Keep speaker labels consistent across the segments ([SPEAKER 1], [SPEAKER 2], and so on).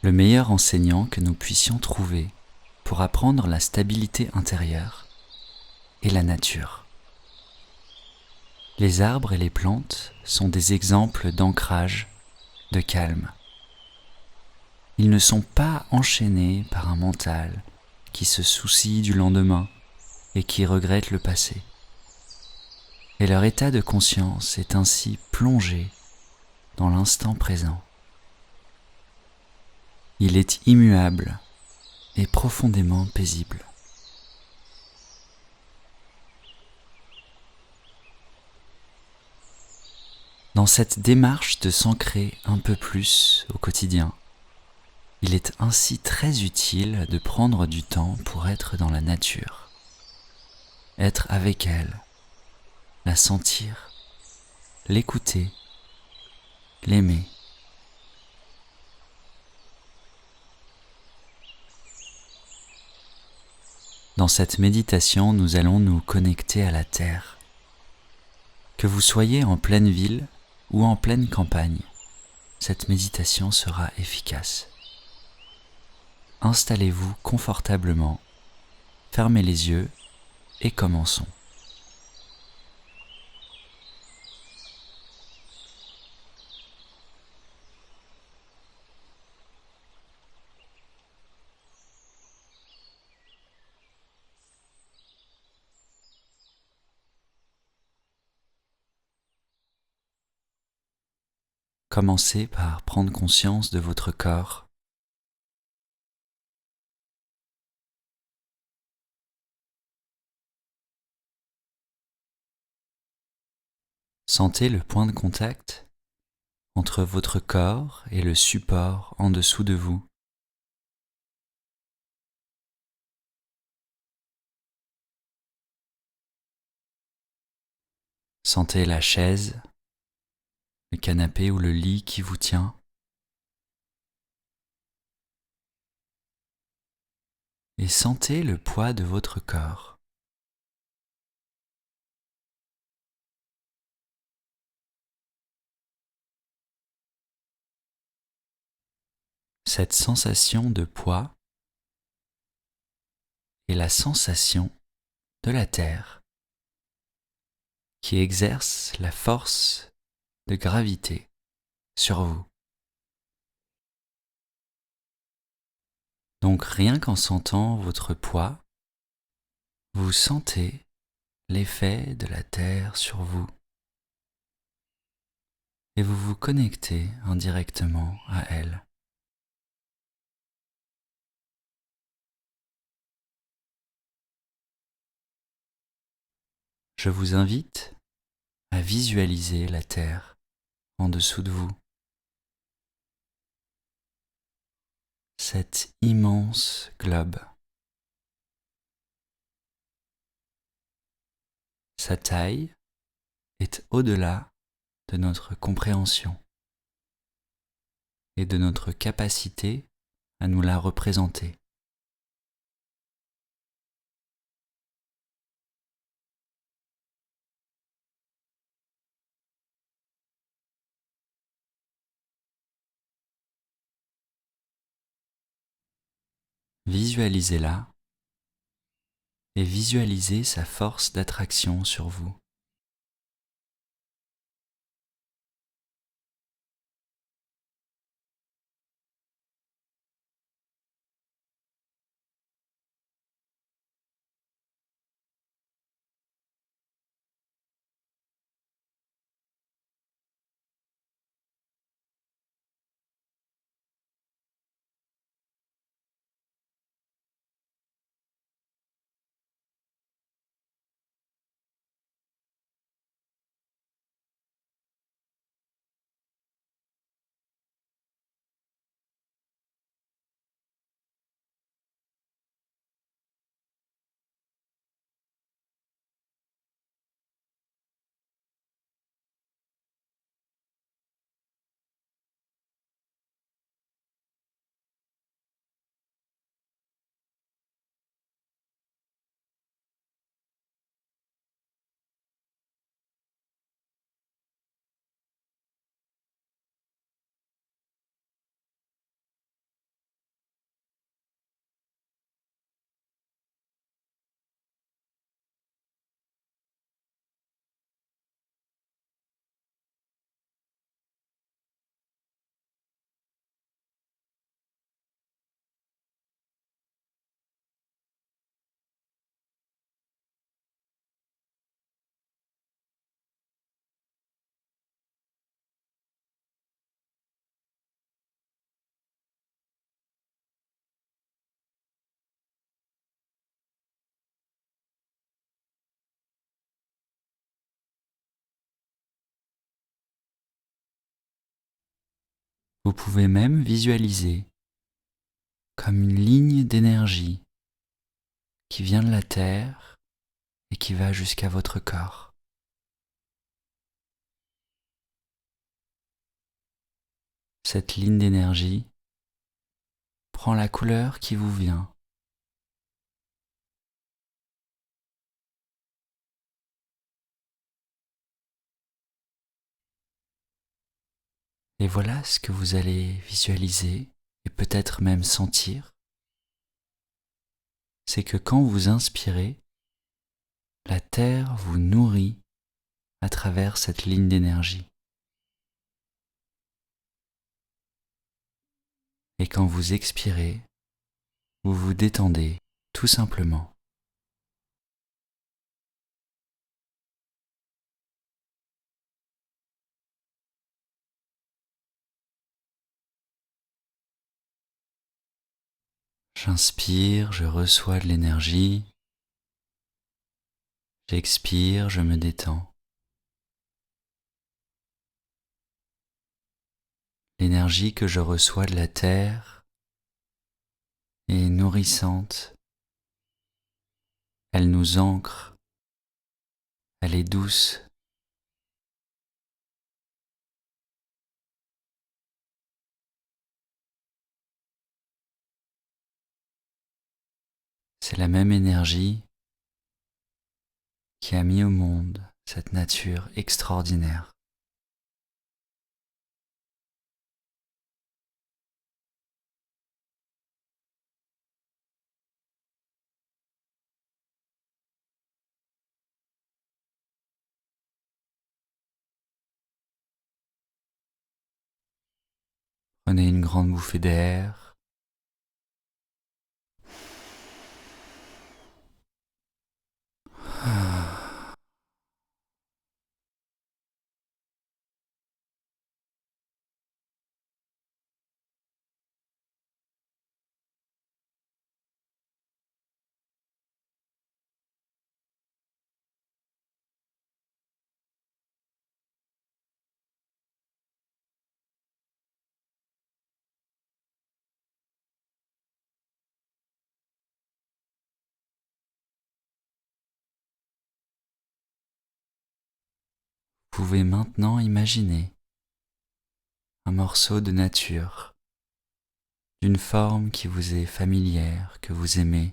[SPEAKER 1] Le meilleur enseignant que nous puissions trouver pour apprendre la stabilité intérieure est la nature. Les arbres et les plantes sont des exemples d'ancrage, de calme. Ils ne sont pas enchaînés par un mental qui se soucie du lendemain et qui regrette le passé. Et leur état de conscience est ainsi plongé dans l'instant présent. Il est immuable et profondément paisible. Dans cette démarche de s'ancrer un peu plus au quotidien, il est ainsi très utile de prendre du temps pour être dans la nature, être avec elle, la sentir, l'écouter, l'aimer. Dans cette méditation, nous allons nous connecter à la terre. Que vous soyez en pleine ville ou en pleine campagne, cette méditation sera efficace. Installez-vous confortablement, fermez les yeux et commençons. Commencez par prendre conscience de votre corps. Sentez le point de contact entre votre corps et le support en dessous de vous. Sentez la chaise, le canapé ou le lit qui vous tient. Et sentez le poids de votre corps. Cette sensation de poids est la sensation de la Terre qui exerce la force de gravité sur vous. Donc rien qu'en sentant votre poids, vous sentez l'effet de la Terre sur vous et vous vous connectez indirectement à elle. Je vous invite à visualiser la Terre en dessous de vous. Cet immense globe. Sa taille est au-delà de notre compréhension et de notre capacité à nous la représenter. Visualisez-la et visualisez sa force d'attraction sur vous. Vous pouvez même visualiser comme une ligne d'énergie qui vient de la Terre et qui va jusqu'à votre corps. Cette ligne d'énergie prend la couleur qui vous vient. Et voilà ce que vous allez visualiser et peut-être même sentir. C'est que quand vous inspirez, la Terre vous nourrit à travers cette ligne d'énergie. Et quand vous expirez, vous vous détendez tout simplement. J'inspire, je reçois de l'énergie. J'expire, je me détends. L'énergie que je reçois de la Terre est nourrissante. Elle nous ancre. Elle est douce. C'est la même énergie qui a mis au monde cette nature extraordinaire. Prenez une grande bouffée d'air. Vous pouvez maintenant imaginer un morceau de nature, d'une forme qui vous est familière, que vous aimez,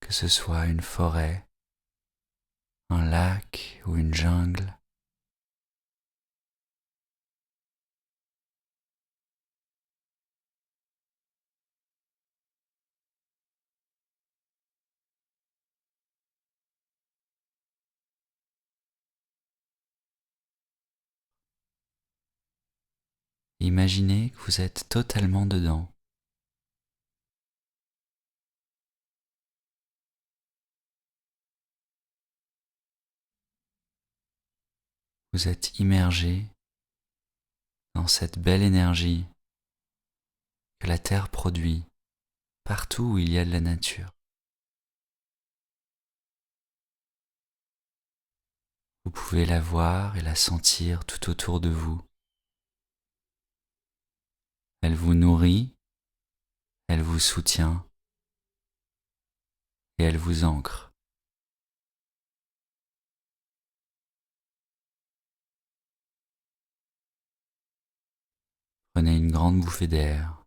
[SPEAKER 1] que ce soit une forêt, un lac ou une jungle. Imaginez que vous êtes totalement dedans. Vous êtes immergé dans cette belle énergie que la Terre produit partout où il y a de la nature. Vous pouvez la voir et la sentir tout autour de vous. Elle vous nourrit, elle vous soutient et elle vous ancre. Prenez une grande bouffée d'air.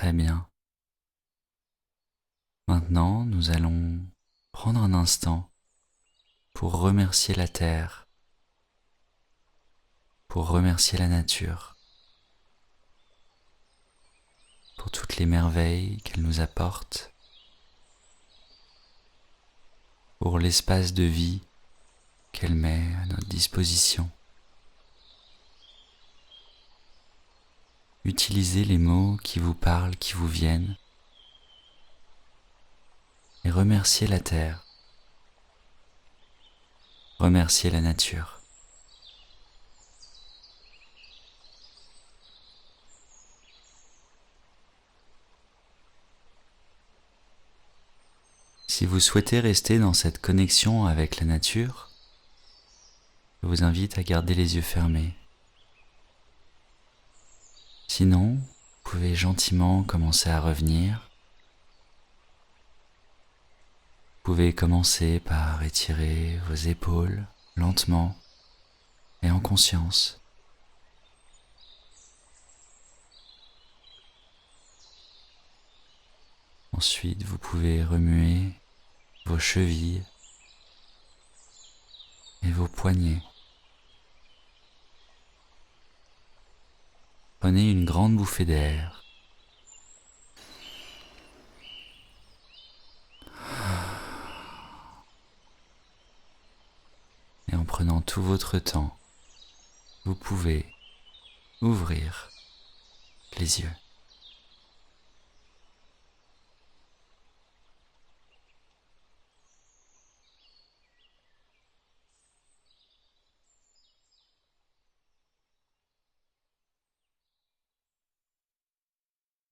[SPEAKER 1] Très bien. Maintenant, nous allons prendre un instant pour remercier la Terre, pour remercier la nature, pour toutes les merveilles qu'elle nous apporte, pour l'espace de vie qu'elle met à notre disposition. Utilisez les mots qui vous parlent, qui vous viennent, et remerciez la Terre, remerciez la nature. Si vous souhaitez rester dans cette connexion avec la nature, je vous invite à garder les yeux fermés. Sinon, vous pouvez gentiment commencer à revenir. Vous pouvez commencer par étirer vos épaules lentement et en conscience. Ensuite, vous pouvez remuer vos chevilles et vos poignets. Prenez une grande bouffée d'air. Et en prenant tout votre temps, vous pouvez ouvrir les yeux.